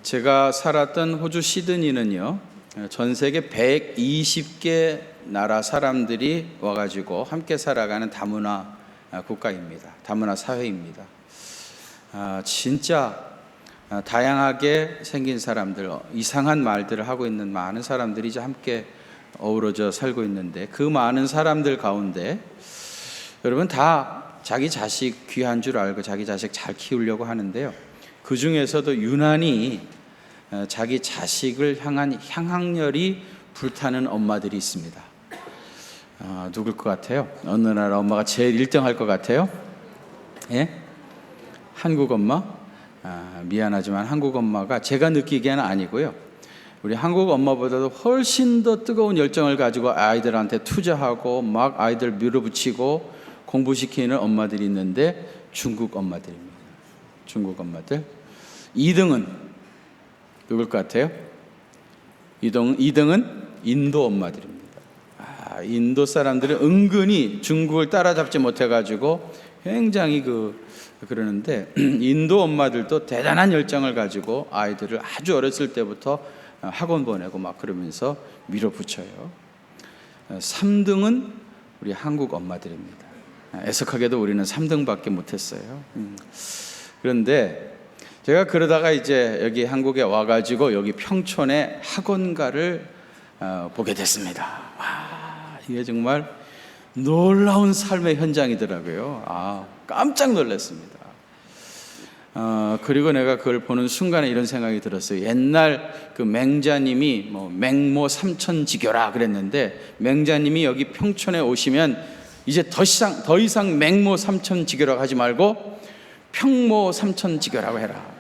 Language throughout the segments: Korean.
제가 살았던 호주 시드니는요, 전 세계 120개 나라 사람들이 와가지고 함께 살아가는 다문화 국가입니다. 다문화 사회입니다. 진짜 다양하게 생긴 사람들, 이상한 말들을 하고 있는 많은 사람들이 이제 함께 어우러져 살고 있는데, 그 많은 사람들 가운데 여러분 다 자기 자식 귀한 줄 알고 자기 자식 잘 키우려고 하는데요, 그 중에서도 유난히 자기 자식을 향한 향학열이 불타는 엄마들이 있습니다. 누굴 것 같아요? 어느 나라 엄마가 제일 1등 할 것 같아요? 예? 한국 엄마? 미안하지만 한국 엄마가 제가 느끼기에는 아니고요, 우리 한국 엄마보다도 훨씬 더 뜨거운 열정을 가지고 아이들한테 투자하고 막 아이들 밀어붙이고 공부시키는 엄마들이 있는데, 중국 엄마들입니다. 중국 엄마들. 2등은 누굴 것 같아요? 2등은 인도 엄마들입니다. 인도 사람들은 은근히 중국을 따라잡지 못해가지고 굉장히 그러는데, 인도 엄마들도 대단한 열정을 가지고 아이들을 아주 어렸을 때부터 학원 보내고 막 그러면서 밀어붙여요. 3등은 우리 한국 엄마들입니다. 애석하게도 우리는 3등밖에 못했어요. 그런데 제가 그러다가 이제 여기 한국에 와가지고 여기 평촌에 학원가를 보게 됐습니다. 와, 이게 정말 놀라운 삶의 현장이더라고요. 깜짝 놀랐습니다. 그리고 내가 그걸 보는 순간에 이런 생각이 들었어요. 옛날 그 맹자님이 맹모 삼천지교라 그랬는데, 맹자님이 여기 평촌에 오시면 이제 더 이상 맹모 삼천지교라고 하지 말고 평모 삼천지교라고 해라.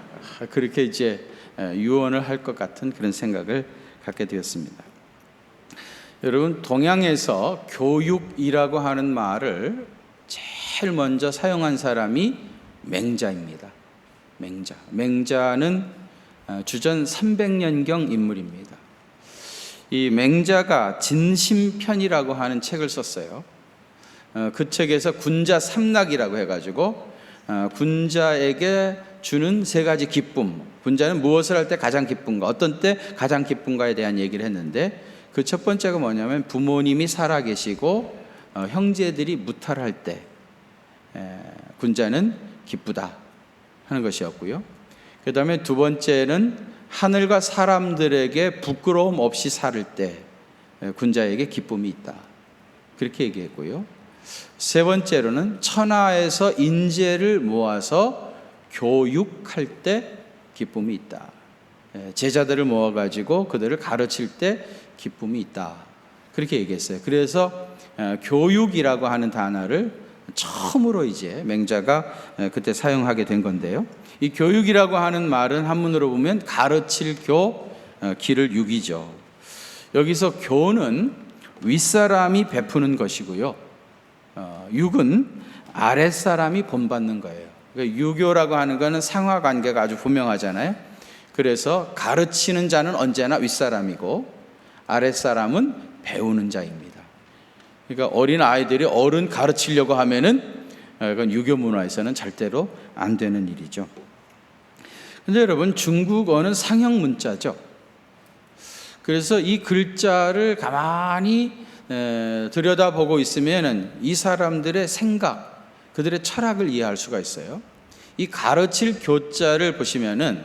그렇게 이제 유언을 할 것 같은 그런 생각을 갖게 되었습니다. 여러분, 동양에서 교육이라고 하는 말을 제일 먼저 사용한 사람이 맹자입니다. 맹자는 주전 300년경 인물입니다. 이 맹자가 진심편이라고 하는 책을 썼어요. 그 책에서 군자 삼락이라고 해가지고 군자에게 주는 3가지 기쁨, 군자는 무엇을 할 때 가장 기쁜가, 어떤 때 가장 기쁜가에 대한 얘기를 했는데, 그 첫 번째가 뭐냐면 부모님이 살아계시고 형제들이 무탈할 때 군자는 기쁘다 하는 것이었고요. 그 다음에 두 번째는 하늘과 사람들에게 부끄러움 없이 살 때 군자에게 기쁨이 있다, 그렇게 얘기했고요. 세 번째로는 천하에서 인재를 모아서 교육할 때 기쁨이 있다, 제자들을 모아가지고 그들을 가르칠 때 기쁨이 있다, 그렇게 얘기했어요. 그래서 교육이라고 하는 단어를 처음으로 이제 맹자가 그때 사용하게 된 건데요, 이 교육이라고 하는 말은 한문으로 보면 가르칠 교, 기를 육이죠. 여기서 교는 윗사람이 베푸는 것이고요, 육은 아랫사람이 본받는 거예요. 그러니까 유교라고 하는 거는 상하관계가 아주 분명하잖아요. 그래서 가르치는 자는 언제나 윗사람이고 아랫사람은 배우는 자입니다. 그러니까 어린 아이들이 어른 가르치려고 하면은 이건 유교 문화에서는 절대로 안 되는 일이죠. 근데 여러분, 중국어는 상형 문자죠. 그래서 이 글자를 가만히 들여다보고 있으면은 이 사람들의 생각, 그들의 철학을 이해할 수가 있어요. 이 가르칠 교자를 보시면은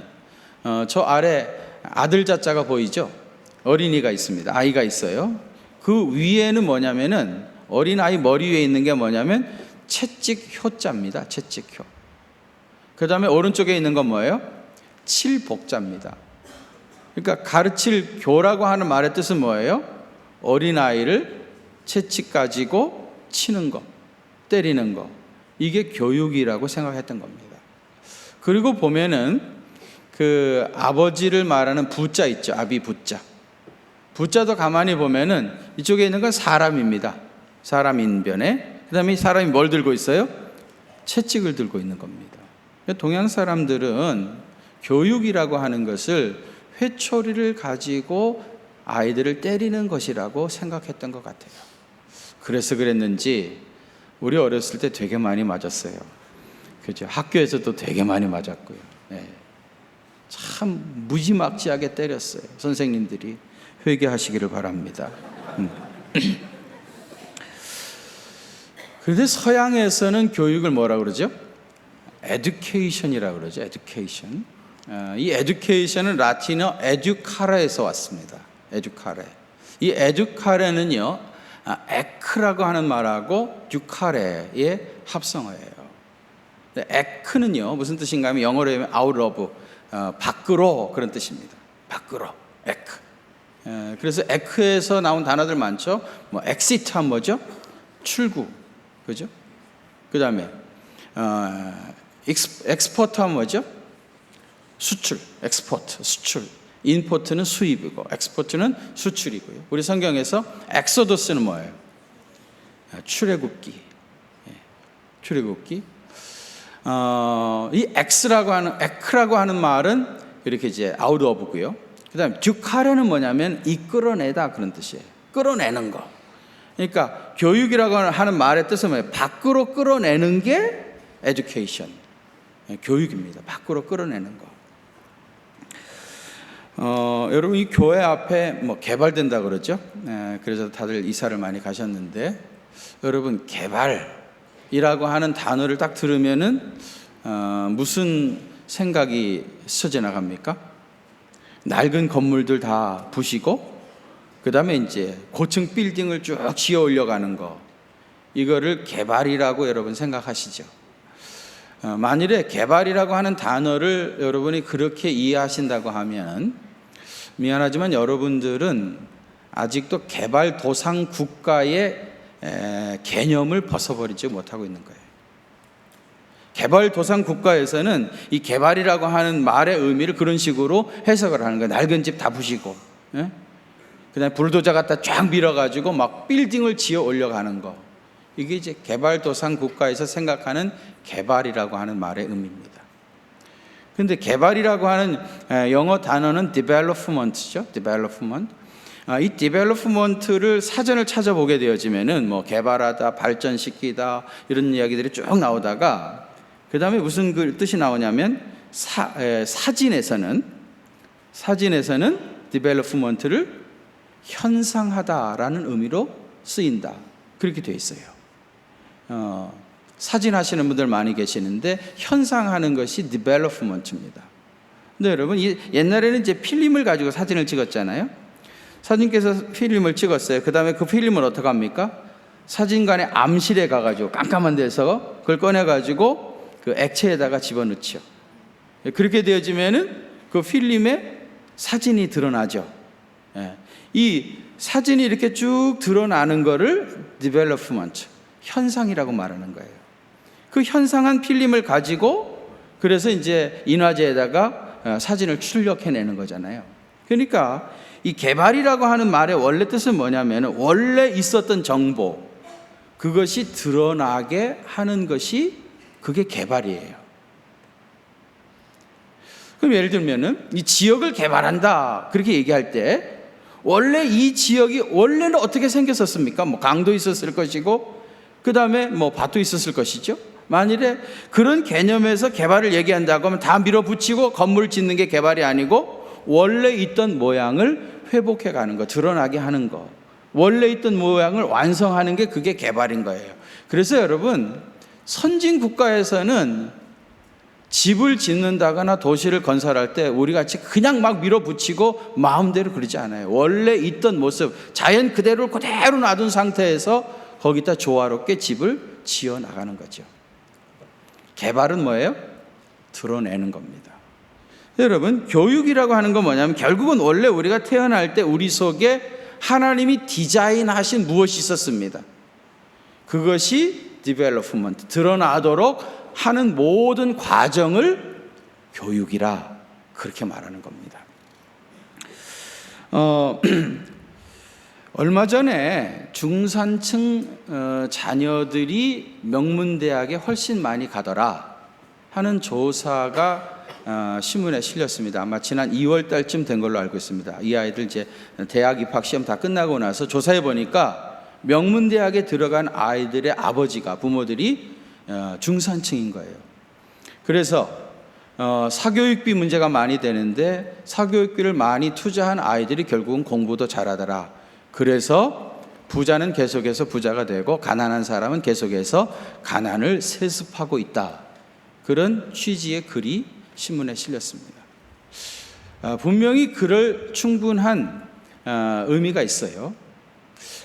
저 아래 아들 자자가 보이죠? 어린이가 있습니다. 아이가 있어요. 그 위에는 뭐냐면은, 어린아이 머리 위에 있는 게 뭐냐면 채찍효자입니다. 채찍효. 그 다음에 오른쪽에 있는 건 뭐예요? 칠복자입니다. 그러니까 가르칠 교라고 하는 말의 뜻은 뭐예요? 어린아이를 채찍 가지고 치는 거, 때리는 거, 이게 교육이라고 생각했던 겁니다. 그리고 보면은 그 아버지를 말하는 부자 있죠. 아비 부자. 부자도 가만히 보면은 이쪽에 있는 건 사람입니다. 사람 인변에. 그 다음에 사람이 뭘 들고 있어요? 채찍을 들고 있는 겁니다. 동양 사람들은 교육이라고 하는 것을 회초리를 가지고 아이들을 때리는 것이라고 생각했던 것 같아요. 그래서 그랬는지 우리 어렸을 때 되게 많이 맞았어요. 그죠? 학교에서도 되게 많이 맞았고요. 네. 참 무지막지하게 때렸어요. 선생님들이 회개하시기를 바랍니다. 그런데 서양에서는 교육을 뭐라 그러죠? education이라고 그러죠. education. 이 education은 라틴어 educare에서 왔습니다. educare. 이 educare는요, 에크라고 하는 말하고 ducare의 합성어예요. 에크는요, 무슨 뜻인가 하면 영어로 하면 out of, 밖으로, 그런 뜻입니다. 밖으로, 에크. 그래서 에크에서 나온 단어들 많죠. 뭐 exit 하면 뭐죠? 출구, 그죠? 그 다음에 export 하면 뭐죠? 수출, export, 수출. import는 수입이고, export는 수출이고요. 우리 성경에서 엑소더스는 뭐예요? 출애굽기. 출애굽기. 이 에크라고 하는 말은 이렇게 이제 out of고요. 그 다음에 듀카레는 뭐냐면 이끌어내다, 그런 뜻이에요. 끌어내는 거. 그러니까 교육이라고 하는 말의 뜻은 뭐예요? 밖으로 끌어내는 게 education, 교육입니다. 밖으로 끌어내는 거. 여러분, 이 교회 앞에 뭐 개발된다 그러죠. 그래서 다들 이사를 많이 가셨는데, 여러분, 개발이라고 하는 단어를 딱 들으면은 무슨 생각이 스쳐 나갑니까? 낡은 건물들 다 부시고, 그 다음에 이제 고층 빌딩을 쭉 지어 올려가는 거, 이거를 개발이라고 여러분 생각하시죠? 만일에 개발이라고 하는 단어를 여러분이 그렇게 이해하신다고 하면, 미안하지만 여러분들은 아직도 개발도상 국가의 개념을 벗어버리지 못하고 있는 거예요. 개발도상 국가에서는 이 개발이라고 하는 말의 의미를 그런 식으로 해석을 하는 거예요. 낡은 집 다 부시고, 그다음에 불도저 갖다 쫙 밀어가지고 막 빌딩을 지어 올려가는 거. 이게 이제 개발도상 국가에서 생각하는 개발이라고 하는 말의 의미입니다. 그런데 개발이라고 하는 영어 단어는 development죠. development. 이 development를 사전을 찾아보게 되어지면은 뭐 개발하다, 발전시키다, 이런 이야기들이 쭉 나오다가, 그 다음에 무슨 그 뜻이 나오냐면 사진에서는 development를 현상하다라는 의미로 쓰인다, 그렇게 되어 있어요. 사진 하시는 분들 많이 계시는데 현상하는 것이 development입니다. 근데 여러분, 옛날에는 이제 필름을 가지고 사진을 찍었잖아요. 사진께서 필름을 찍었어요. 그 다음에 그 필름을 어떻게 합니까? 사진관의 암실에 가가지고 깜깜한 데서 그걸 꺼내가지고 그 액체에다가 집어넣죠. 그렇게 되어지면은 그 필름에 사진이 드러나죠. 이 사진이 이렇게 쭉 드러나는 거를 development, 현상이라고 말하는 거예요. 그 현상한 필름을 가지고 그래서 이제 인화제에다가 사진을 출력해내는 거잖아요. 그러니까 이 개발이라고 하는 말의 원래 뜻은 뭐냐면, 원래 있었던 정보, 그것이 드러나게 하는 것이, 그게 개발이에요. 그럼 예를 들면은 이 지역을 개발한다, 그렇게 얘기할 때 원래 이 지역이 원래는 어떻게 생겼었습니까? 뭐 강도 있었을 것이고, 그 다음에 뭐 밭도 있었을 것이죠. 만일에 그런 개념에서 개발을 얘기한다고 하면 다 밀어붙이고 건물 짓는 게 개발이 아니고, 원래 있던 모양을 회복해 가는 거, 드러나게 하는 거, 원래 있던 모양을 완성하는 게, 그게 개발인 거예요. 그래서 여러분, 선진 국가에서는 집을 짓는다거나 도시를 건설할 때 우리 같이 그냥 막 밀어붙이고 마음대로 그러지 않아요. 원래 있던 모습, 자연 그대로 놔둔 상태에서 거기다 조화롭게 집을 지어 나가는 거죠. 개발은 뭐예요? 드러내는 겁니다. 여러분, 교육이라고 하는 건 뭐냐면, 결국은 원래 우리가 태어날 때 우리 속에 하나님이 디자인하신 무엇이 있었습니다. 그것이 development, 드러나도록 하는 모든 과정을 교육이라, 그렇게 말하는 겁니다. 얼마 전에 중산층 자녀들이 명문대학에 훨씬 많이 가더라 하는 조사가 신문에 실렸습니다. 아마 지난 2월 달쯤 된 걸로 알고 있습니다. 이 아이들 이제 대학 입학 시험 다 끝나고 나서 조사해 보니까 명문대학에 들어간 아이들의 아버지가, 부모들이 중산층인 거예요. 그래서 사교육비 문제가 많이 되는데 사교육비를 많이 투자한 아이들이 결국은 공부도 잘하더라. 그래서 부자는 계속해서 부자가 되고 가난한 사람은 계속해서 가난을 세습하고 있다. 그런 취지의 글이 신문에 실렸습니다. 분명히 그럴 충분한 의미가 있어요.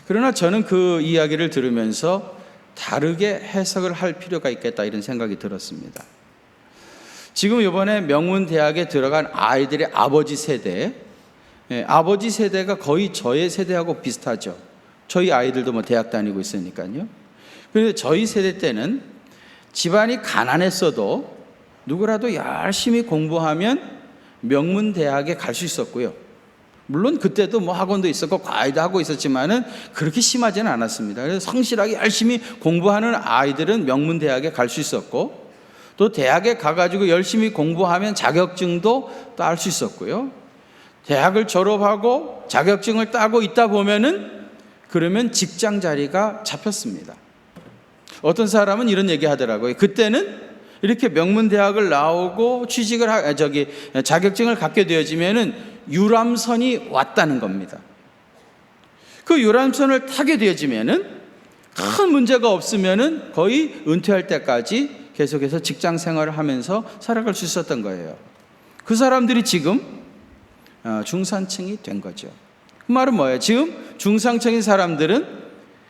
그러나 저는 그 이야기를 들으면서 다르게 해석을 할 필요가 있겠다 이런 생각이 들었습니다. 지금 이번에 명문대학에 들어간 아이들의 아버지 세대, 아버지 세대가 거의 저의 세대하고 비슷하죠. 저희 아이들도 뭐 대학 다니고 있으니까요. 그런데 저희 세대 때는 집안이 가난했어도 누구라도 열심히 공부하면 명문대학에 갈 수 있었고요. 물론 그때도 뭐 학원도 있었고 과외도 하고 있었지만은 그렇게 심하지는 않았습니다. 그래서 성실하게 열심히 공부하는 아이들은 명문대학에 갈 수 있었고, 또 대학에 가가지고 열심히 공부하면 자격증도 딸 수 있었고요. 대학을 졸업하고 자격증을 따고 있다 보면은 그러면 직장 자리가 잡혔습니다. 어떤 사람은 이런 얘기 하더라고요. 그때는 이렇게 명문대학을 나오고 자격증을 갖게 되어지면은 유람선이 왔다는 겁니다. 그 유람선을 타게 되어지면은 큰 문제가 없으면은 거의 은퇴할 때까지 계속해서 직장 생활을 하면서 살아갈 수 있었던 거예요. 그 사람들이 지금 중산층이 된 거죠. 그 말은 뭐예요? 지금 중상층인 사람들은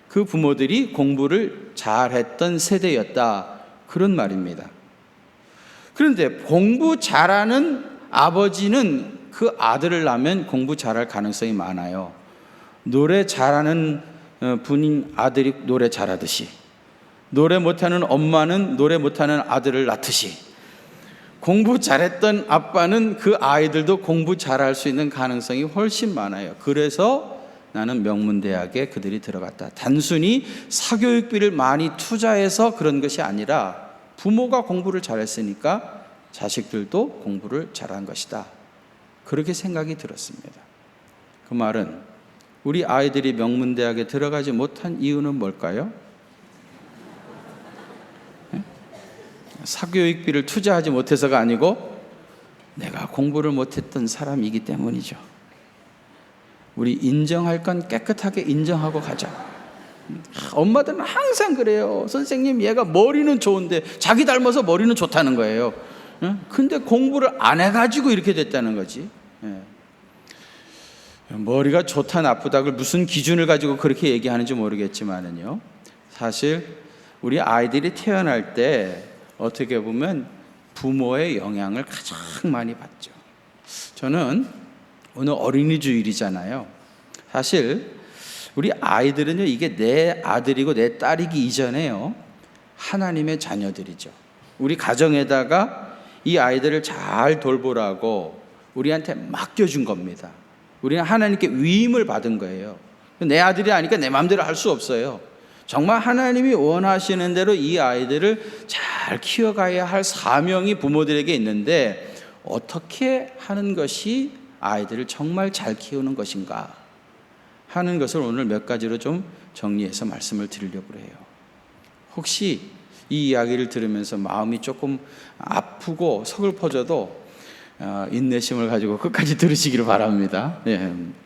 그 부모들이 공부를 잘했던 세대였다, 그런 말입니다. 그런데 공부 잘하는 아버지는 그 아들을 낳으면 공부 잘할 가능성이 많아요. 노래 잘하는 분인 아들이 노래 잘하듯이, 노래 못하는 엄마는 노래 못하는 아들을 낳듯이, 공부 잘했던 아빠는 그 아이들도 공부 잘할 수 있는 가능성이 훨씬 많아요. 그래서 나는 명문대학에 그들이 들어갔다. 단순히 사교육비를 많이 투자해서 그런 것이 아니라 부모가 공부를 잘했으니까 자식들도 공부를 잘한 것이다. 그렇게 생각이 들었습니다. 그 말은 우리 아이들이 명문대학에 들어가지 못한 이유는 뭘까요? 사교육비를 투자하지 못해서가 아니고 내가 공부를 못했던 사람이기 때문이죠. 우리 인정할 건 깨끗하게 인정하고 가자. 엄마들은 항상 그래요. 선생님, 얘가 머리는 좋은데 자기 닮아서 머리는 좋다는 거예요. 근데 공부를 안 해가지고 이렇게 됐다는 거지. 머리가 좋다 나쁘다 그 무슨 기준을 가지고 그렇게 얘기하는지 모르겠지만은요, 사실 우리 아이들이 태어날 때 어떻게 보면 부모의 영향을 가장 많이 받죠. 저는 오늘 어린이 주일이잖아요. 사실 우리 아이들은요, 이게 내 아들이고 내 딸이기 이전에요, 하나님의 자녀들이죠. 우리 가정에다가 이 아이들을 잘 돌보라고 우리한테 맡겨준 겁니다. 우리는 하나님께 위임을 받은 거예요. 내 아들이 아니까 내 마음대로 할 수 없어요. 정말 하나님이 원하시는 대로 이 아이들을 잘 키워가야 할 사명이 부모들에게 있는데, 어떻게 하는 것이 아이들을 정말 잘 키우는 것인가 하는 것을 오늘 몇 가지로 좀 정리해서 말씀을 드리려고 해요. 혹시 이 이야기를 들으면서 마음이 조금 아프고 서글퍼져도 인내심을 가지고 끝까지 들으시기를 바랍니다.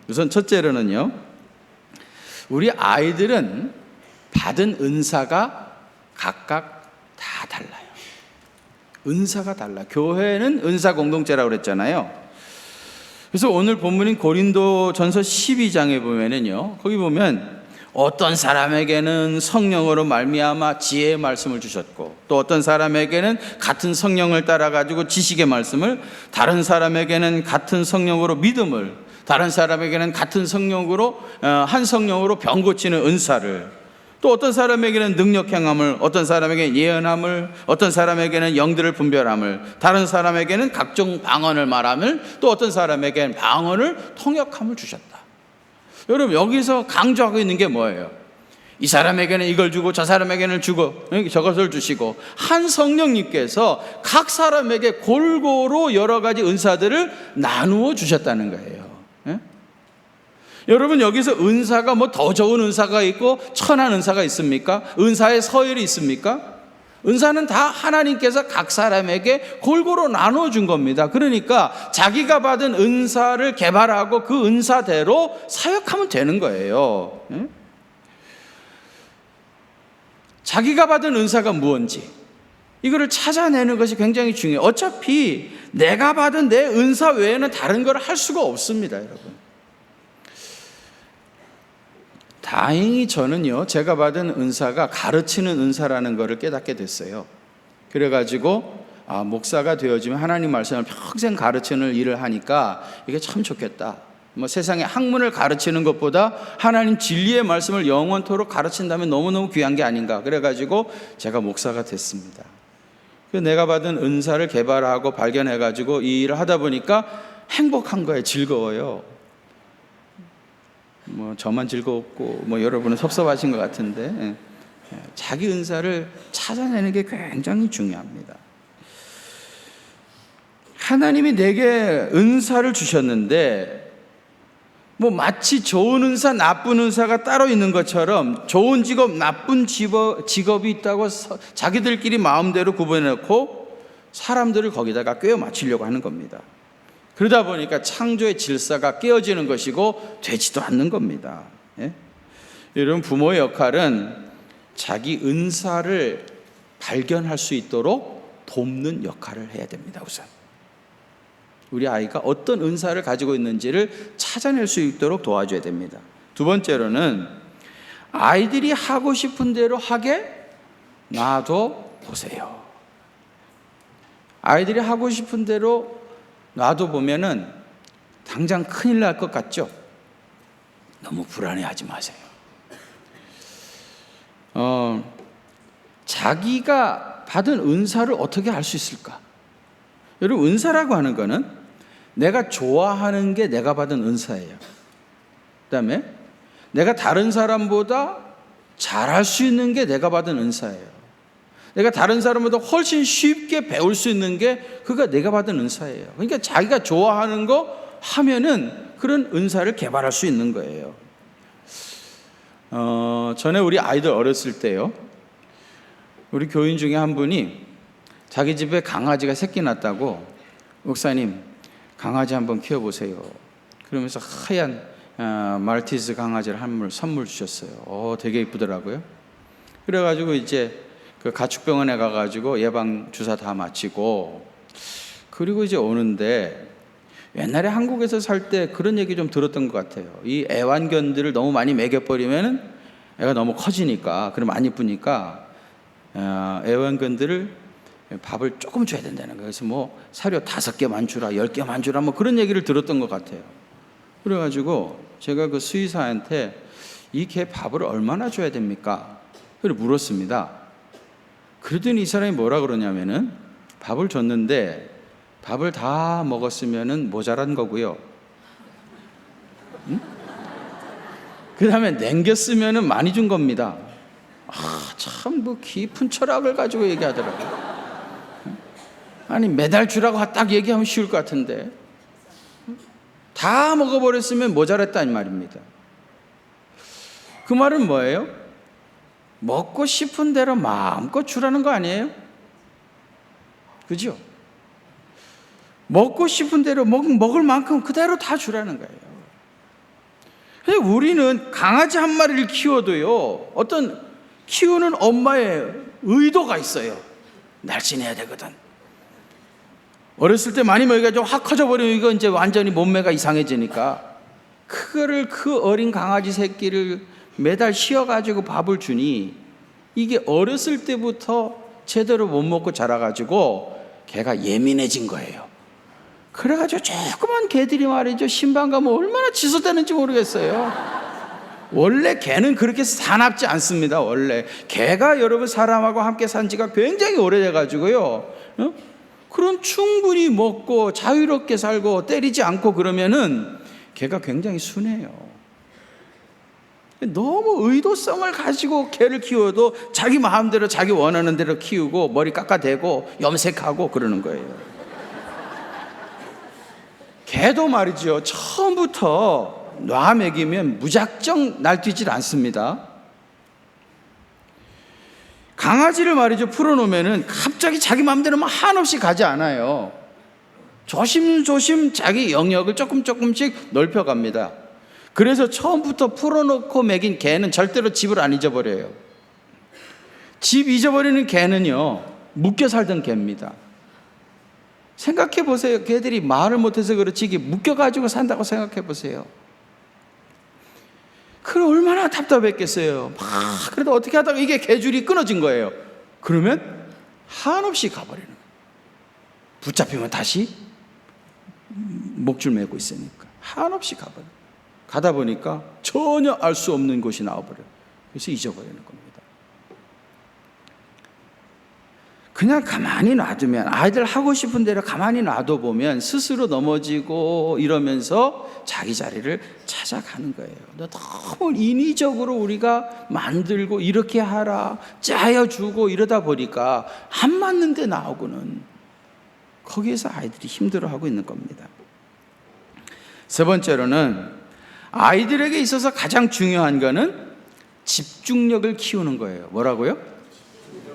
우선 첫째로는요, 우리 아이들은 받은 은사가 각각 다 달라요. 은사가 달라. 교회는 은사 공동체라고 그랬잖아요. 그래서 오늘 본문인 고린도전서 12장에 보면은요, 거기 보면 어떤 사람에게는 성령으로 말미암아 지혜의 말씀을 주셨고, 또 어떤 사람에게는 같은 성령을 따라 가지고 지식의 말씀을, 다른 사람에게는 같은 성령으로 믿음을, 다른 사람에게는 같은 성령으로 한 성령으로 병 고치는 은사를, 또 어떤 사람에게는 능력 행함을, 어떤 사람에게는 예언함을, 어떤 사람에게는 영들을 분별함을, 다른 사람에게는 각종 방언을 말함을, 또 어떤 사람에게는 방언을 통역함을 주셨다. 여러분, 여기서 강조하고 있는 게 뭐예요? 이 사람에게는 이걸 주고 저 사람에게는 주고 저것을 주시고, 한 성령님께서 각 사람에게 골고루 여러 가지 은사들을 나누어 주셨다는 거예요. 여러분, 여기서 은사가 뭐 더 좋은 은사가 있고 천한 은사가 있습니까? 은사의 서열이 있습니까? 은사는 다 하나님께서 각 사람에게 골고루 나눠준 겁니다. 그러니까 자기가 받은 은사를 개발하고 그 은사대로 사역하면 되는 거예요. 자기가 받은 은사가 무엇인지 이거를 찾아내는 것이 굉장히 중요해요. 어차피 내가 받은 내 은사 외에는 다른 걸 할 수가 없습니다, 여러분. 다행히 저는요, 제가 받은 은사가 가르치는 은사라는 것을 깨닫게 됐어요. 그래가지고 목사가 되어지면 하나님 말씀을 평생 가르치는 일을 하니까 이게 참 좋겠다. 뭐 세상에 학문을 가르치는 것보다 하나님 진리의 말씀을 영원토록 가르친다면 너무너무 귀한 게 아닌가. 그래가지고 제가 목사가 됐습니다. 내가 받은 은사를 개발하고 발견해가지고 이 일을 하다 보니까 행복한 거예요. 즐거워요. 뭐 저만 즐겁고 뭐 여러분은 섭섭하신 것 같은데, 자기 은사를 찾아내는 게 굉장히 중요합니다. 하나님이 내게 은사를 주셨는데 뭐 마치 좋은 은사, 나쁜 은사가 따로 있는 것처럼 좋은 직업, 나쁜 직업이 있다고 자기들끼리 마음대로 구분해놓고 사람들을 거기다가 꿰어 맞추려고 하는 겁니다. 그러다 보니까 창조의 질서가 깨어지는 것이고 되지도 않는 겁니다. 여러분, 부모의 역할은 자기 은사를 발견할 수 있도록 돕는 역할을 해야 됩니다. 우선 우리 아이가 어떤 은사를 가지고 있는지를 찾아낼 수 있도록 도와줘야 됩니다. 두 번째로는 아이들이 하고 싶은 대로 하게 놔둬 보세요. 아이들이 하고 싶은 대로 놔둬 보면은 당장 큰일 날 것 같죠? 너무 불안해하지 마세요. 자기가 받은 은사를 어떻게 알 수 있을까? 여러분, 은사라고 하는 거는 내가 좋아하는 게 내가 받은 은사예요. 그다음에 내가 다른 사람보다 잘할 수 있는 게 내가 받은 은사예요. 내가 다른 사람보다 훨씬 쉽게 배울 수 있는 게 그가 내가 받은 은사예요. 그러니까 자기가 좋아하는 거 하면은 그런 은사를 개발할 수 있는 거예요. 전에 우리 아이들 어렸을 때요, 우리 교인 중에 한 분이 자기 집에 강아지가 새끼 낳았다고, 목사님 강아지 한번 키워보세요. 그러면서 하얀 말티즈 강아지를 한 선물 주셨어요. 되게 이쁘더라고요. 그래가지고 이제 그 가축병원에 가가지고 예방 주사 다 마치고, 그리고 이제 오는데 옛날에 한국에서 살 때 그런 얘기 좀 들었던 것 같아요. 이 애완견들을 너무 많이 먹여버리면 애가 너무 커지니까, 그럼 안 이쁘니까 애완견들을 밥을 조금 줘야 된다는 거예요. 그래서 뭐 사료 5개만 주라, 10개만 주라, 뭐 그런 얘기를 들었던 것 같아요. 그래가지고 제가 그 수의사한테 이 개 밥을 얼마나 줘야 됩니까? 그걸 물었습니다. 그러더니 이 사람이 뭐라 그러냐면은, 밥을 줬는데 밥을 다 먹었으면은 모자란 거고요. 응? 그 다음에 남겼으면은 많이 준 겁니다. 참 뭐 깊은 철학을 가지고 얘기하더라고요. 아니, 매달 주라고 딱 얘기하면 쉬울 것 같은데 다 먹어버렸으면 모자랐다는 말입니다. 그 말은 뭐예요? 먹고 싶은 대로 마음껏 주라는 거 아니에요? 그죠? 먹고 싶은 대로 먹을 만큼 그대로 다 주라는 거예요. 우리는 강아지 한 마리를 키워도요, 어떤 키우는 엄마의 의도가 있어요. 날씬해야 되거든. 어렸을 때 많이 먹여가지고 확 커져버리면 이거 이제 완전히 몸매가 이상해지니까 그거를, 그 어린 강아지 새끼를 매달 씌워가지고 밥을 주니 이게 어렸을 때부터 제대로 못 먹고 자라가지고 걔가 예민해진 거예요. 그래가지고 조그만 개들이 말이죠, 신방 가면 얼마나 치솟대는지 모르겠어요. 원래 개는 그렇게 사납지 않습니다. 원래 개가 여러분 사람하고 함께 산 지가 굉장히 오래돼가지고요, 그럼 충분히 먹고 자유롭게 살고 때리지 않고 그러면은 개가 굉장히 순해요. 너무 의도성을 가지고 개를 키워도 자기 마음대로 자기 원하는 대로 키우고 머리 깎아대고 염색하고 그러는 거예요. 개도 말이죠, 처음부터 놔 먹이면 무작정 날뛰질 않습니다. 강아지를 말이죠, 풀어놓으면은 갑자기 자기 마음대로 막 한없이 가지 않아요. 조심조심 자기 영역을 조금씩 넓혀갑니다. 그래서 처음부터 풀어놓고 먹인 개는 절대로 집을 안 잊어버려요. 집 잊어버리는 개는요, 묶여 살던 개입니다. 생각해 보세요. 개들이 말을 못해서 그렇지 이게 묶여가지고 산다고 생각해 보세요. 그럼 얼마나 답답했겠어요. 막 그래도 어떻게 하다가 이게 개줄이 끊어진 거예요. 그러면 한없이 가버리는 거예요. 붙잡히면 다시 목줄 매고 있으니까 한없이 가버려요. 가다 보니까 전혀 알 수 없는 곳이 나와버려요. 그래서 잊어버리는 겁니다. 그냥 가만히 놔두면, 아이들 하고 싶은 대로 가만히 놔둬보면 스스로 넘어지고 이러면서 자기 자리를 찾아가는 거예요. 너무 인위적으로 우리가 만들고 이렇게 하라 짜여주고 이러다 보니까 안 맞는 데 나오고는 거기에서 아이들이 힘들어하고 있는 겁니다. 세 번째로는 아이들에게 있어서 가장 중요한 거는 집중력을 키우는 거예요. 뭐라고요?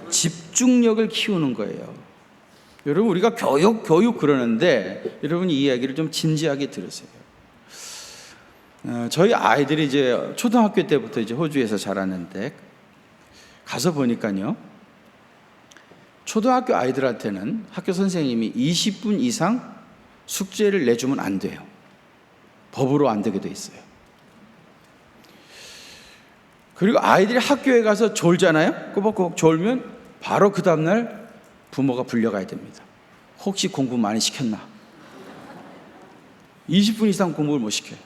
집중력을 키우는 거예요. 여러분, 우리가 교육 그러는데 여러분 이 이야기를 좀 진지하게 들으세요. 저희 아이들이 이제 초등학교 때부터 이제 호주에서 자랐는데 가서 보니까요, 초등학교 아이들한테는 학교 선생님이 20분 이상 숙제를 내주면 안 돼요. 법으로 안 되게 돼 있어요. 그리고 아이들이 학교에 가서 졸잖아요. 꼬박꼬박 졸면 바로 그 다음날 부모가 불려가야 됩니다. 혹시 공부 많이 시켰나? 20분 이상 공부를 못 시켜요.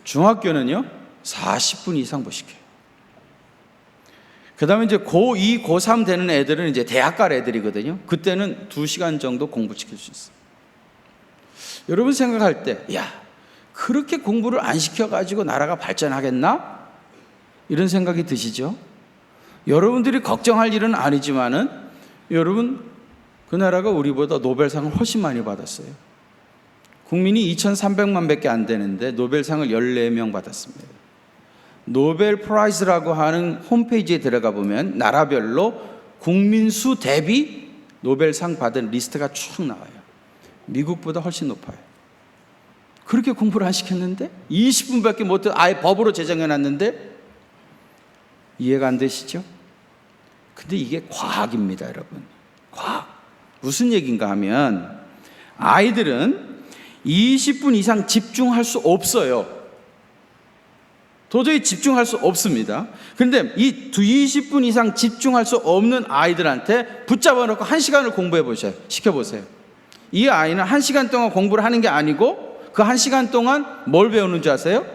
중학교는요 40분 이상 못 시켜요. 그 다음에 이제 고2, 고3 되는 애들은 이제 대학 갈 애들이거든요. 그때는 2시간 정도 공부시킬 수 있어요. 여러분 생각할 때, 야, 그렇게 공부를 안 시켜가지고 나라가 발전하겠나? 이런 생각이 드시죠? 여러분들이 걱정할 일은 아니지만은 여러분, 그 나라가 우리보다 노벨상을 훨씬 많이 받았어요. 국민이 2,300만 밖에 안 되는데 노벨상을 14명 받았습니다. 노벨 프라이즈라고 하는 홈페이지에 들어가 보면 나라별로 국민 수 대비 노벨상 받은 리스트가 쭉 나와요. 미국보다 훨씬 높아요. 그렇게 공부를 안 시켰는데 20분밖에 못해 아예 법으로 제정해 놨는데 이해가 안 되시죠? 근데 이게 과학입니다, 여러분. 과학. 무슨 얘기인가 하면 아이들은 20분 이상 집중할 수 없어요. 도저히 집중할 수 없습니다. 그런데 이 20분 이상 집중할 수 없는 아이들한테 붙잡아 놓고 1시간을 공부해 보세요. 시켜보세요. 이 아이는 1시간 동안 공부를 하는 게 아니고 그 1시간 동안 뭘 배우는 줄 아세요?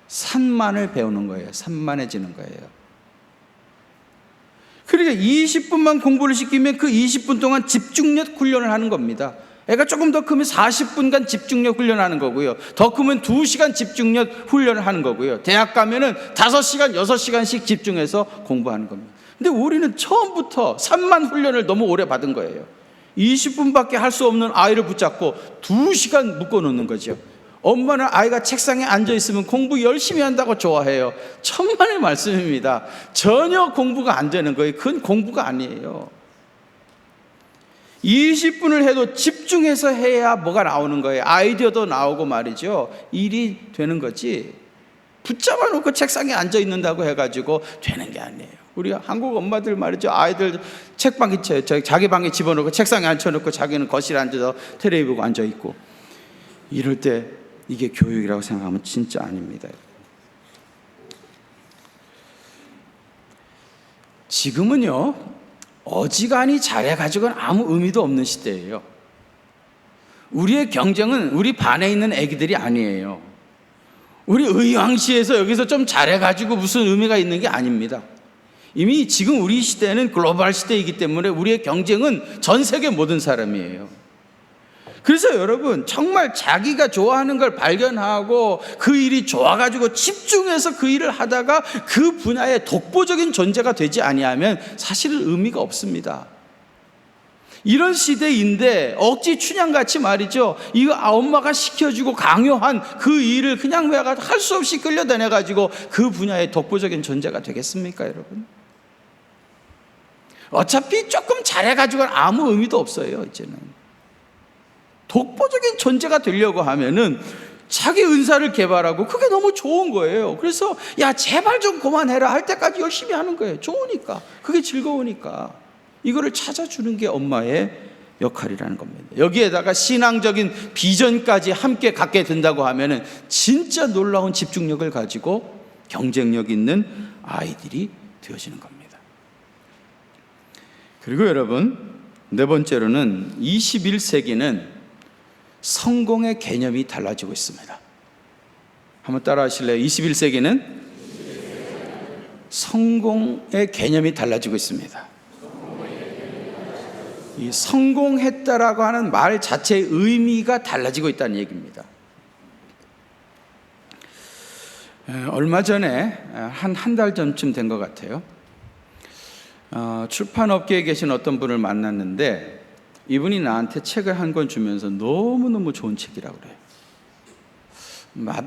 산만을 배우는 거예요. 산만해지는 거예요. 그러니까 20분만 공부를 시키면 그 20분 동안 집중력 훈련을 하는 겁니다. 애가 조금 더 크면 40분간 집중력 훈련하는 거고요. 더 크면 2시간 집중력 훈련을 하는 거고요. 대학 가면은 5시간, 6시간씩 집중해서 공부하는 겁니다. 근데 우리는 처음부터 산만 훈련을 너무 오래 받은 거예요. 20분밖에 할 수 없는 아이를 붙잡고 2시간 묶어놓는 거죠. 엄마는 아이가 책상에 앉아있으면 공부 열심히 한다고 좋아해요. 천만의 말씀입니다. 전혀 공부가 안 되는 거예요. 그건 공부가 아니에요. 20분을 해도 집중해서 해야 뭐가 나오는 거예요. 아이디어도 나오고 말이죠. 일이 되는 거지. 붙잡아 놓고 책상에 앉아있는다고 해가지고 되는 게 아니에요. 우리 한국 엄마들 말이죠. 아이들 책방에 자기 방에 집어넣고 책상에 앉혀놓고 자기는 거실에 앉아서 텔레비 보고 앉아있고 이럴 때 이게 교육이라고 생각하면 진짜 아닙니다. 지금은요 어지간히 잘해가지고는 아무 의미도 없는 시대예요. 우리의 경쟁은 우리 반에 있는 애기들이 아니에요. 우리 의왕시에서 여기서 좀 잘해가지고 무슨 의미가 있는 게 아닙니다. 이미 지금 우리 시대는 글로벌 시대이기 때문에 우리의 경쟁은 전 세계 모든 사람이에요. 그래서 여러분 정말 자기가 좋아하는 걸 발견하고 그 일이 좋아가지고 집중해서 그 일을 하다가 그 분야의 독보적인 존재가 되지 아니하면 사실은 의미가 없습니다. 이런 시대인데 억지 춘향같이 말이죠. 이거 엄마가 시켜주고 강요한 그 일을 그냥 할 수 없이 끌려다녀가지고 그 분야의 독보적인 존재가 되겠습니까, 여러분? 어차피 조금 잘해가지고는 아무 의미도 없어요. 이제는 독보적인 존재가 되려고 하면은 자기 은사를 개발하고 그게 너무 좋은 거예요. 그래서 야 제발 좀 그만해라 할 때까지 열심히 하는 거예요. 좋으니까, 그게 즐거우니까. 이거를 찾아주는 게 엄마의 역할이라는 겁니다. 여기에다가 신앙적인 비전까지 함께 갖게 된다고 하면은 진짜 놀라운 집중력을 가지고 경쟁력 있는 아이들이 되어지는 겁니다. 그리고 여러분, 네 번째로는 21세기는 성공의 개념이 달라지고 있습니다. 한번 따라 하실래요? 21세기는 성공의 개념이 달라지고 있습니다. 이 성공했다라고 하는 말 자체의 의미가 달라지고 있다는 얘기입니다. 얼마 전에 한 달 전쯤 된 것 같아요. 출판업계에 계신 어떤 분을 만났는데 이분이 나한테 책을 한 권 주면서 너무너무 좋은 책이라고 그래요.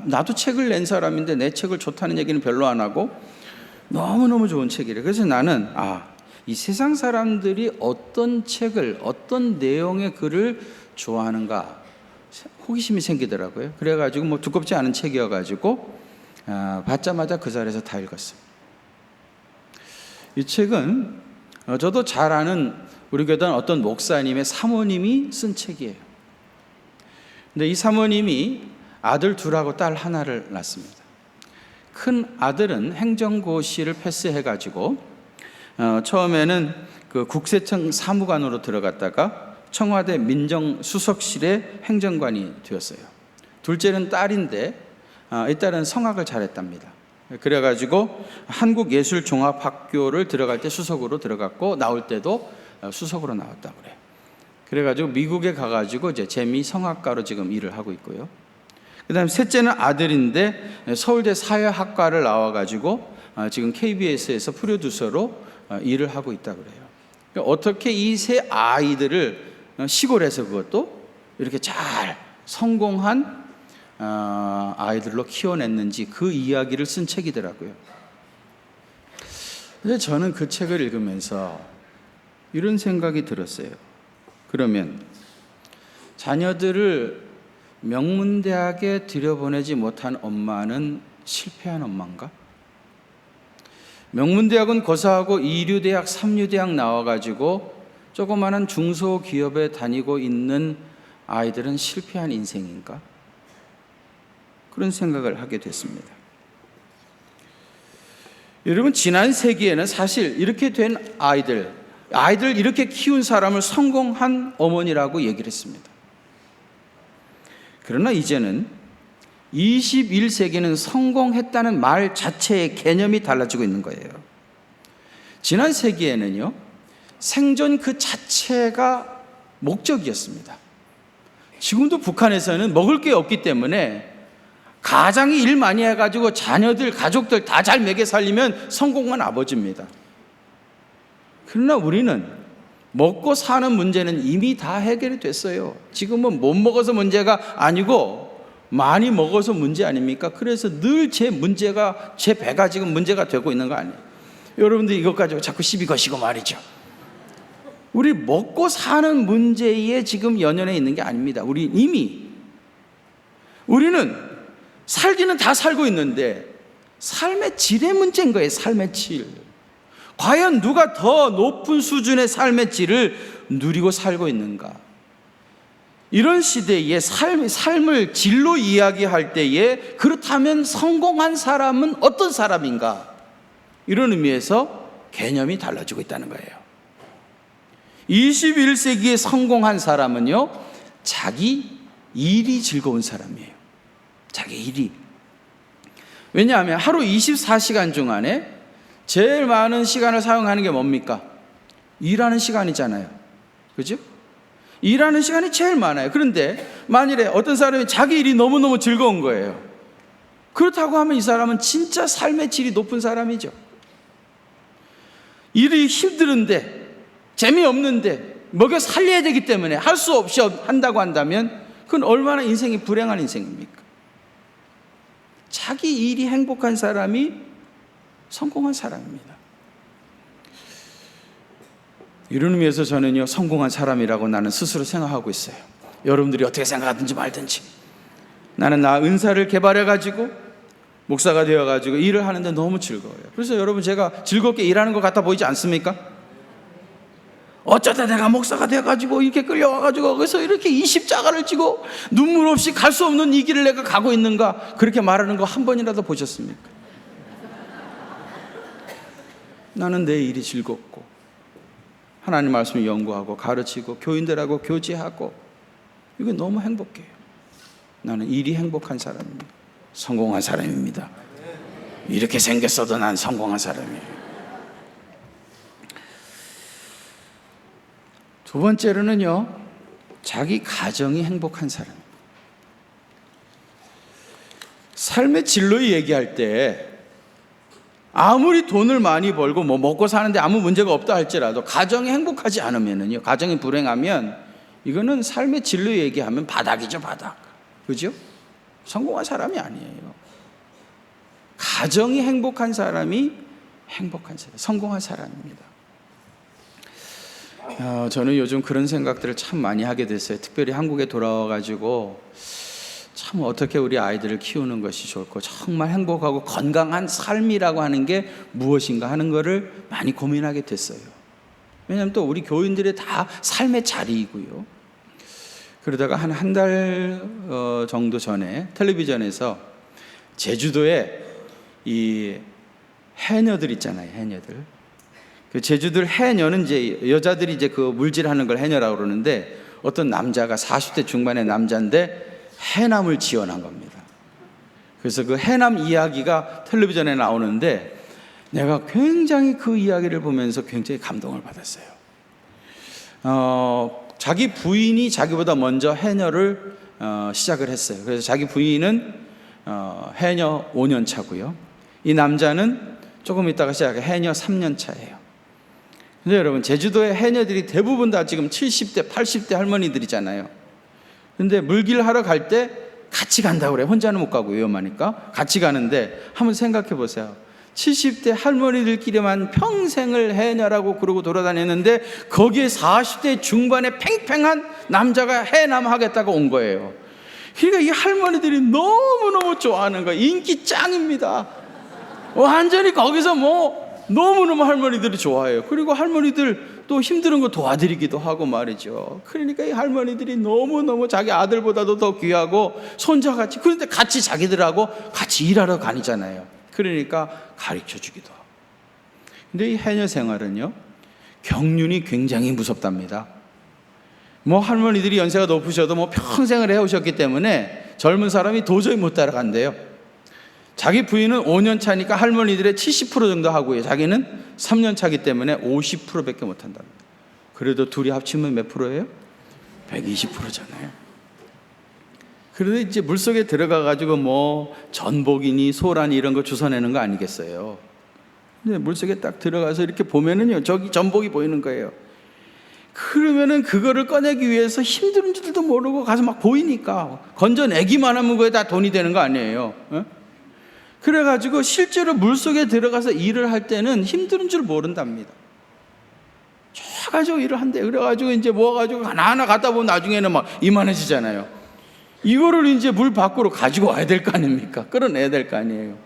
나도 책을 낸 사람인데 내 책을 좋다는 얘기는 별로 안 하고 너무너무 좋은 책이래. 그래서 나는 이 세상 사람들이 어떤 책을, 어떤 내용의 글을 좋아하는가 호기심이 생기더라고요. 그래가지고 뭐 두껍지 않은 책이어가지고 받자마자 그 자리에서 다 읽었어요. 이 책은 저도 잘 아는 우리 교단 어떤 목사님의 사모님이 쓴 책이에요. 근데 이 사모님이 아들 둘하고 딸 하나를 낳습니다. 큰 아들은 행정고시를 패스해가지고 처음에는 그 국세청 사무관으로 들어갔다가 청와대 민정수석실의 행정관이 되었어요. 둘째는 딸인데 이 딸은 성악을 잘했답니다. 그래가지고 한국예술종합학교를 들어갈 때 수석으로 들어갔고 나올 때도 수석으로 나왔다고 그래요. 그래가지고 미국에 가가지고 이제 재미 성악가로 지금 일을 하고 있고요. 그다음에 셋째는 아들인데 서울대 사회학과를 나와가지고 지금 KBS에서 프로듀서로 일을 하고 있다고 그래요. 어떻게 이 세 아이들을 시골에서 그것도 이렇게 잘 성공한 아이들로 키워냈는지 그 이야기를 쓴 책이더라고요. 근데 저는 그 책을 읽으면서 이런 생각이 들었어요. 그러면 자녀들을 명문대학에 들여보내지 못한 엄마는 실패한 엄마인가? 명문대학은 고사하고 이류대학, 삼류대학 나와가지고 조그마한 중소기업에 다니고 있는 아이들은 실패한 인생인가? 그런 생각을 하게 됐습니다. 여러분, 지난 세기에는 사실 이렇게 된 아이들 이렇게 키운 사람을 성공한 어머니라고 얘기를 했습니다. 그러나 이제는 21세기는 성공했다는 말 자체의 개념이 달라지고 있는 거예요. 지난 세기에는요, 생존 그 자체가 목적이었습니다. 지금도 북한에서는 먹을 게 없기 때문에 가장이 일 많이 해가지고 자녀들, 가족들 다 잘 먹여 살리면 성공한 아버지입니다. 그러나 우리는 먹고 사는 문제는 이미 다 해결이 됐어요. 지금은 못 먹어서 문제가 아니고 많이 먹어서 문제 아닙니까? 그래서 늘 제 배가 지금 문제가 되고 있는 거 아니에요. 여러분들 이것 가지고 자꾸 시비 거시고 말이죠. 우리 먹고 사는 문제에 지금 연연해 있는 게 아닙니다. 우리는 살기는 다 살고 있는데 삶의 질의 문제인 거예요. 삶의 질. 과연 누가 더 높은 수준의 삶의 질을 누리고 살고 있는가? 이런 시대에 삶을 질로 이야기할 때에 그렇다면 성공한 사람은 어떤 사람인가? 이런 의미에서 개념이 달라지고 있다는 거예요. 21세기에 성공한 사람은요, 자기 일이 즐거운 사람이에요. 자기 일이. 왜냐하면 하루 24시간 중 안에 제일 많은 시간을 사용하는 게 뭡니까? 일하는 시간이잖아요. 그죠? 일하는 시간이 제일 많아요. 그런데 만일에 어떤 사람이 자기 일이 너무너무 즐거운 거예요. 그렇다고 하면 이 사람은 진짜 삶의 질이 높은 사람이죠. 일이 힘드는데, 재미없는데, 먹여 살려야 되기 때문에 할 수 없이 한다고 한다면 그건 얼마나 인생이 불행한 인생입니까? 자기 일이 행복한 사람이 성공한 사람입니다. 이런 의미에서 저는요, 성공한 사람이라고 나는 스스로 생각하고 있어요. 여러분들이 어떻게 생각하든지 말든지, 나는 나 은사를 개발해가지고 목사가 되어가지고 일을 하는데 너무 즐거워요. 그래서 여러분, 제가 즐겁게 일하는 것 같아 보이지 않습니까? 어쩌다 내가 목사가 돼가지고 이렇게 끌려와가지고 거기서 이렇게 20자가를 지고 눈물 없이 갈 수 없는 이 길을 내가 가고 있는가, 그렇게 말하는 거 한 번이라도 보셨습니까? 나는 내 일이 즐겁고 하나님 말씀을 연구하고 가르치고 교인들하고 교제하고, 이게 너무 행복해요. 나는 일이 행복한 사람입니다. 성공한 사람입니다. 이렇게 생겼어도 난 성공한 사람이에요. 두 번째로는요, 자기 가정이 행복한 사람입니다. 삶의 진로 얘기할 때 아무리 돈을 많이 벌고 뭐 먹고 사는데 아무 문제가 없다 할지라도 가정이 행복하지 않으면은요, 가정이 불행하면 이거는 삶의 진로 얘기하면 바닥이죠, 바닥. 그죠? 성공한 사람이 아니에요. 가정이 행복한 사람이 행복한 사람, 성공한 사람입니다. 저는 요즘 그런 생각들을 참 많이 하게 됐어요. 특별히 한국에 돌아와가지고 참 어떻게 우리 아이들을 키우는 것이 좋고, 정말 행복하고 건강한 삶이라고 하는 게 무엇인가 하는 거를 많이 고민하게 됐어요. 왜냐하면 또 우리 교인들의 다 삶의 자리이고요. 그러다가 한 달 정도 전에 텔레비전에서 제주도에 이 해녀들 있잖아요, 해녀들. 그 제주도 해녀는 이제 여자들이 이제 그 물질하는 걸 해녀라고 그러는데, 어떤 남자가 40대 중반의 남자인데 해남을 지원한 겁니다. 그래서 그 해남 이야기가 텔레비전에 나오는데 내가 굉장히 그 이야기를 보면서 굉장히 감동을 받았어요. 자기 부인이 자기보다 먼저 해녀를 시작을 했어요. 그래서 자기 부인은 해녀 5년 차고요. 이 남자는 조금 있다가 시작해 해녀 3년 차예요. 근데 여러분, 제주도의 해녀들이 대부분 다 지금 70대, 80대 할머니들이잖아요. 근데 물길 하러 갈 때 같이 간다고 그래요. 혼자는 못 가고 위험하니까 같이 가는데, 한번 생각해 보세요. 70대 할머니들끼리만 평생을 해녀라고 그러고 돌아다녔는데 거기에 40대 중반의 팽팽한 남자가 해남 하겠다고 온 거예요. 그러니까 이 할머니들이 너무너무 좋아하는 거예요. 인기 짱입니다. 완전히 거기서 뭐 너무너무 할머니들이 좋아해요. 그리고 할머니들 또 힘든 거 도와드리기도 하고 말이죠. 그러니까 이 할머니들이 너무너무 자기 아들보다도 더 귀하고 손자같이, 그런데 같이 자기들하고 같이 일하러 다니잖아요. 그러니까 가르쳐 주기도 하고. 근데 이 해녀 생활은요, 경륜이 굉장히 무섭답니다. 뭐 할머니들이 연세가 높으셔도 뭐 평생을 해오셨기 때문에 젊은 사람이 도저히 못 따라간대요. 자기 부인은 5년 차니까 할머니들의 70% 정도 하고요. 자기는 3년 차기 때문에 50%밖에 못 한답니다. 그래도 둘이 합치면 몇 프로예요? 120%잖아요. 그런데 이제 물속에 들어가가지고 뭐 전복이니 소라니 이런 거 주워내는 거 아니겠어요? 근데 물속에 딱 들어가서 이렇게 보면은요, 저기 전복이 보이는 거예요. 그러면은 그거를 꺼내기 위해서 힘든 줄도 모르고 가서 막 보이니까 건져내기만 하면 그게 다 돈이 되는 거 아니에요? 그래가지고 실제로 물속에 들어가서 일을 할 때는 힘든 줄 모른답니다. 쫙가지고 일을 한대. 그래가지고 이제 모아가지고 하나하나 갖다 보면 나중에는 막 이만해지잖아요. 이거를 이제 물 밖으로 가지고 와야 될 거 아닙니까? 끌어내야 될 거 아니에요.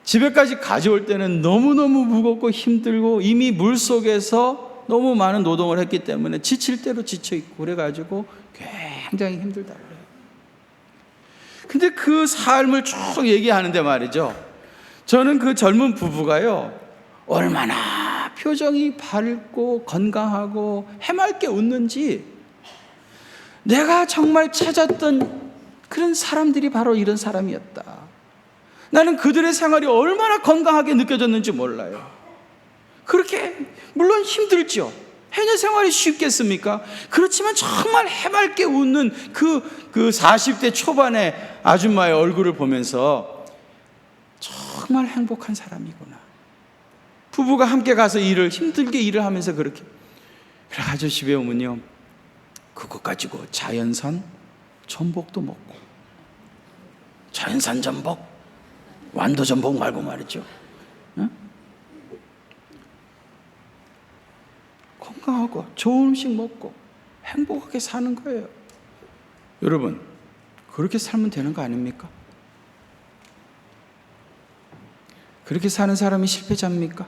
집에까지 가져올 때는 너무너무 무겁고 힘들고 이미 물속에서 너무 많은 노동을 했기 때문에 지칠 대로 지쳐있고 그래가지고 굉장히 힘들다고. 근데 그 삶을 쭉 얘기하는데 말이죠, 저는 그 젊은 부부가요, 얼마나 표정이 밝고 건강하고 해맑게 웃는지, 내가 정말 찾았던 그런 사람들이 바로 이런 사람이었다. 나는 그들의 생활이 얼마나 건강하게 느껴졌는지 몰라요. 그렇게 물론 힘들죠. 해녀 생활이 쉽겠습니까? 그렇지만 정말 해맑게 웃는 그 40대 초반의 아줌마의 얼굴을 보면서 정말 행복한 사람이구나. 부부가 함께 가서 힘들게 일을 하면서 그렇게. 그래가지고 집에 오면요, 그거 가지고 자연산 전복도 먹고, 자연산 전복, 완도 전복 말고 말이죠, 건강하고 좋은 음식 먹고 행복하게 사는 거예요. 여러분, 그렇게 살면 되는 거 아닙니까? 그렇게 사는 사람이 실패자입니까?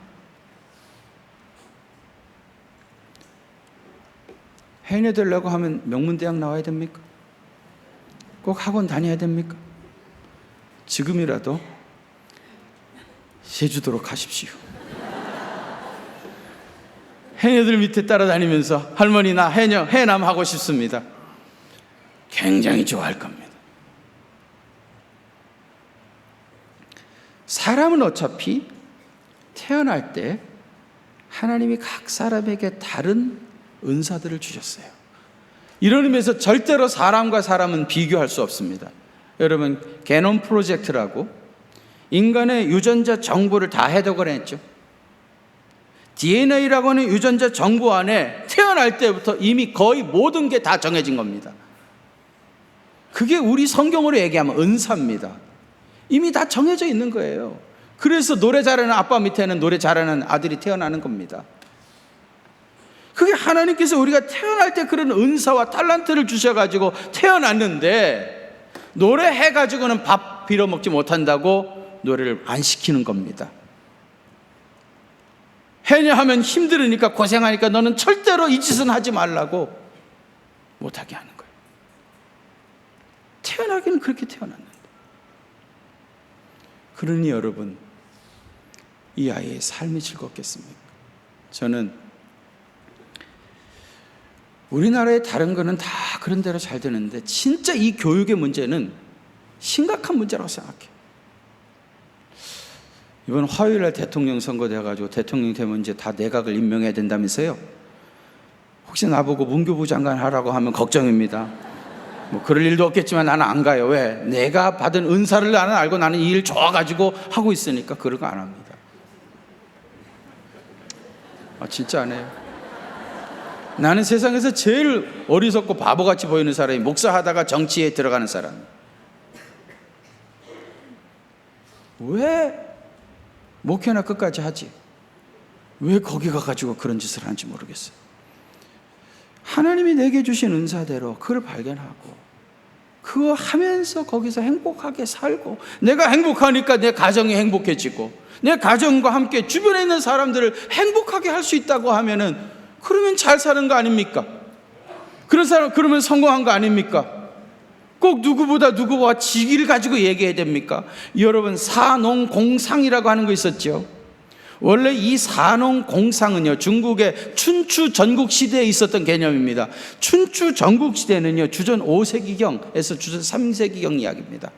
해내 되려고 하면 명문대학 나와야 됩니까? 꼭 학원 다녀야 됩니까? 지금이라도 제주도로 가십시오. 해녀들 밑에 따라다니면서 할머니 나 해남 하고 싶습니다. 굉장히 좋아할 겁니다. 사람은 어차피 태어날 때 하나님이 각 사람에게 다른 은사들을 주셨어요. 이런 의미에서 절대로 사람과 사람은 비교할 수 없습니다. 여러분, 게놈 프로젝트라고 인간의 유전자 정보를 다 해독을 했죠. DNA라고 하는 유전자 정보 안에 태어날 때부터 이미 거의 모든 게 다 정해진 겁니다. 그게 우리 성경으로 얘기하면 은사입니다. 이미 다 정해져 있는 거예요. 그래서 노래 잘하는 아빠 밑에는 노래 잘하는 아들이 태어나는 겁니다. 그게 하나님께서 우리가 태어날 때 그런 은사와 탤런트를 주셔가지고 태어났는데 노래해가지고는 밥 빌어먹지 못한다고 노래를 안 시키는 겁니다. 해녀 하면 힘들으니까 고생하니까 너는 절대로 이 짓은 하지 말라고 못하게 하는 거예요. 태어나기는 그렇게 태어났는데. 그러니 여러분, 이 아이의 삶이 즐겁겠습니까? 저는 우리나라의 다른 거는 다 그런 대로 잘 되는데 진짜 이 교육의 문제는 심각한 문제라고 생각해요. 이번 화요일날 대통령 선거 돼가지고 대통령 되면 이제 다 내각을 임명해야 된다면서요. 혹시 나보고 문교부 장관 하라고 하면 걱정입니다. 뭐 그럴 일도 없겠지만 나는 안 가요. 왜? 내가 받은 은사를 나는 알고 나는 이 일 좋아가지고 하고 있으니까 그런 거 안 합니다. 진짜 안 해요. 나는 세상에서 제일 어리석고 바보같이 보이는 사람이 목사하다가 정치에 들어가는 사람. 왜 목회나 끝까지 하지? 왜 거기 가가지고 그런 짓을 하는지 모르겠어요. 하나님이 내게 주신 은사대로 그걸 발견하고 그거 하면서 거기서 행복하게 살고, 내가 행복하니까 내 가정이 행복해지고 내 가정과 함께 주변에 있는 사람들을 행복하게 할 수 있다고 하면은 그러면 잘 사는 거 아닙니까? 그런 사람 그러면 성공한 거 아닙니까? 꼭 누구와 직위를 가지고 얘기해야 됩니까? 여러분, 사농공상이라고 하는 거 있었죠. 원래 이 사농공상은요, 중국의 춘추 전국시대에 있었던 개념입니다. 춘추 전국시대는요, 주전 5세기경에서 주전 3세기경 이야기입니다.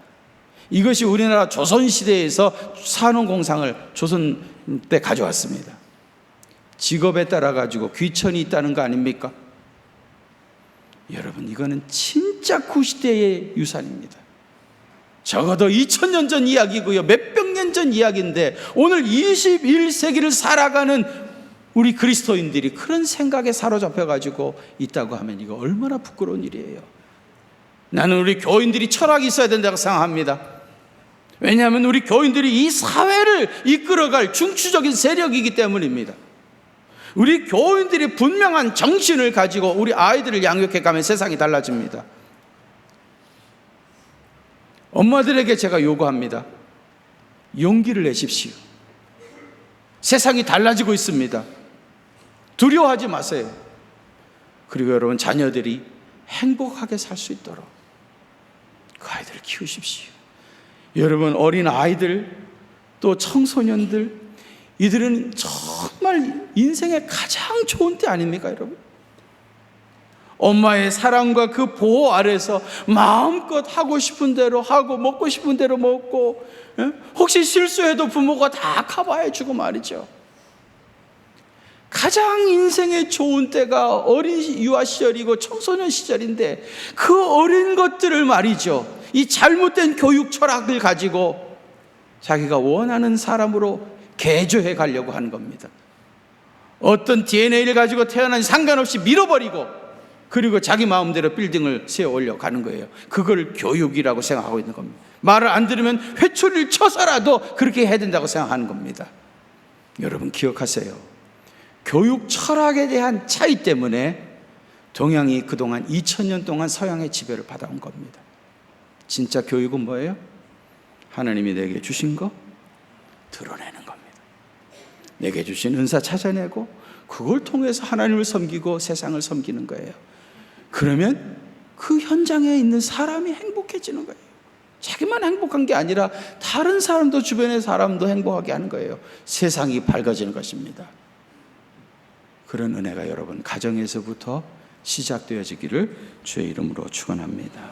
이것이 우리나라 조선시대에서 사농공상을 조선 때 가져왔습니다. 직업에 따라 가지고 귀천이 있다는 거 아닙니까? 여러분, 이거는 진짜 구시대의 유산입니다. 적어도 2000년 전 이야기고요, 몇백 년 전 이야기인데 오늘 21세기를 살아가는 우리 그리스도인들이 그런 생각에 사로잡혀 가지고 있다고 하면 이거 얼마나 부끄러운 일이에요. 나는 우리 교인들이 철학이 있어야 된다고 생각합니다. 왜냐하면 우리 교인들이 이 사회를 이끌어갈 중추적인 세력이기 때문입니다. 우리 교인들이 분명한 정신을 가지고 우리 아이들을 양육해 가면 세상이 달라집니다. 엄마들에게 제가 요구합니다. 용기를 내십시오. 세상이 달라지고 있습니다. 두려워하지 마세요. 그리고 여러분, 자녀들이 행복하게 살 수 있도록 그 아이들을 키우십시오. 여러분, 어린 아이들 또 청소년들, 이들은 정말 인생의 가장 좋은 때 아닙니까, 여러분? 엄마의 사랑과 그 보호 아래서 마음껏 하고 싶은 대로 하고 먹고 싶은 대로 먹고, 혹시 실수해도 부모가 다 커버해 주고 말이죠. 가장 인생의 좋은 때가 어린 유아 시절이고 청소년 시절인데 그 어린 것들을 말이죠, 이 잘못된 교육 철학을 가지고 자기가 원하는 사람으로 개조해 가려고 하는 겁니다. 어떤 DNA를 가지고 태어난지 상관없이 밀어버리고, 그리고 자기 마음대로 빌딩을 세워 올려 가는 거예요. 그걸 교육이라고 생각하고 있는 겁니다. 말을 안 들으면 회초리를 쳐서라도 그렇게 해야 된다고 생각하는 겁니다. 여러분, 기억하세요. 교육 철학에 대한 차이 때문에 동양이 그동안 2000년 동안 서양의 지배를 받아온 겁니다. 진짜 교육은 뭐예요? 하나님이 내게 주신 거 드러내는 겁니다. 내게 주신 은사 찾아내고 그걸 통해서 하나님을 섬기고 세상을 섬기는 거예요. 그러면 그 현장에 있는 사람이 행복해지는 거예요. 자기만 행복한 게 아니라 다른 사람도, 주변의 사람도 행복하게 하는 거예요. 세상이 밝아지는 것입니다. 그런 은혜가 여러분 가정에서부터 시작되어지기를 주의 이름으로 축원합니다.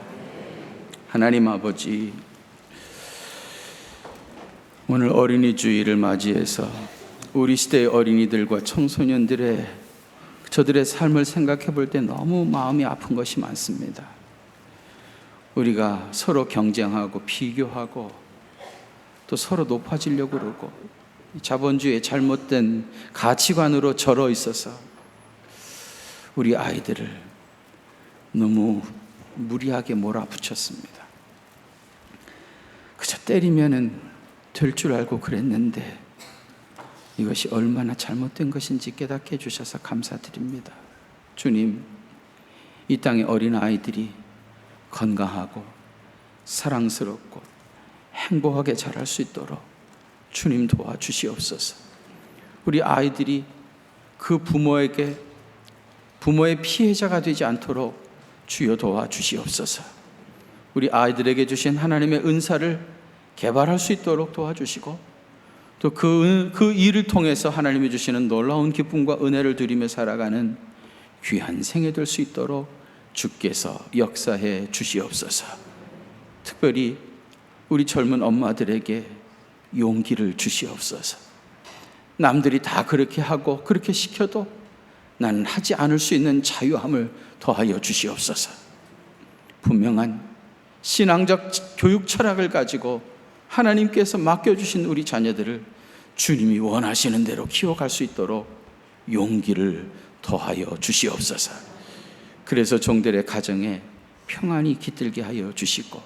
하나님 아버지, 오늘 어린이 주일을 맞이해서 우리 시대의 어린이들과 청소년들의 저들의 삶을 생각해 볼 때 너무 마음이 아픈 것이 많습니다. 우리가 서로 경쟁하고 비교하고 또 서로 높아지려고 그러고 자본주의의 잘못된 가치관으로 절어 있어서 우리 아이들을 너무 무리하게 몰아붙였습니다. 그저 때리면은 될 줄 알고 그랬는데 이것이 얼마나 잘못된 것인지 깨닫게 해주셔서 감사드립니다. 주님, 이 땅의 어린 아이들이 건강하고 사랑스럽고 행복하게 자랄 수 있도록 주님 도와주시옵소서. 우리 아이들이 그 부모의 피해자가 되지 않도록 주여 도와주시옵소서. 우리 아이들에게 주신 하나님의 은사를 개발할 수 있도록 도와주시고 또 그 일을 통해서 하나님이 주시는 놀라운 기쁨과 은혜를 누리며 살아가는 귀한 생애 될 수 있도록 주께서 역사해 주시옵소서. 특별히 우리 젊은 엄마들에게 용기를 주시옵소서. 남들이 다 그렇게 하고 그렇게 시켜도 나는 하지 않을 수 있는 자유함을 더하여 주시옵소서. 분명한 신앙적 교육 철학을 가지고 하나님께서 맡겨주신 우리 자녀들을 주님이 원하시는 대로 키워갈 수 있도록 용기를 더하여 주시옵소서. 그래서 종들의 가정에 평안이 깃들게 하여 주시고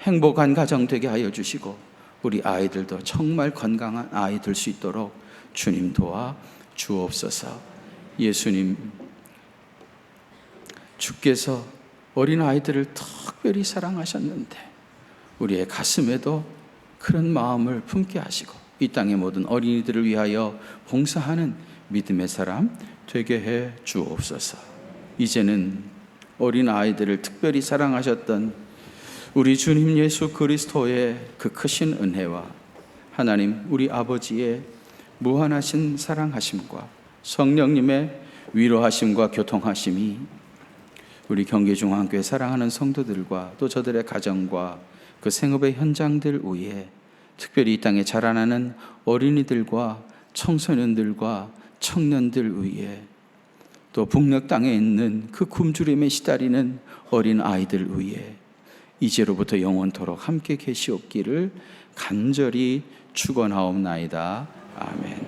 행복한 가정 되게 하여 주시고 우리 아이들도 정말 건강한 아이 될 수 있도록 주님 도와 주옵소서. 예수님, 주께서 어린 아이들을 특별히 사랑하셨는데 우리의 가슴에도 그런 마음을 품게 하시고 이 땅의 모든 어린이들을 위하여 봉사하는 믿음의 사람 되게 해 주옵소서. 이제는 어린 아이들을 특별히 사랑하셨던 우리 주님 예수 그리스도의 그 크신 은혜와 하나님 우리 아버지의 무한하신 사랑하심과 성령님의 위로하심과 교통하심이 우리 경기중앙교회 사랑하는 성도들과 또 저들의 가정과 그 생업의 현장들 위에 특별히 이 땅에 자라나는 어린이들과 청소년들과 청년들 위에 또 북녘 땅에 있는 그 굶주림에 시달리는 어린 아이들 위에 이제로부터 영원토록 함께 계시옵기를 간절히 축원하옵나이다. 아멘.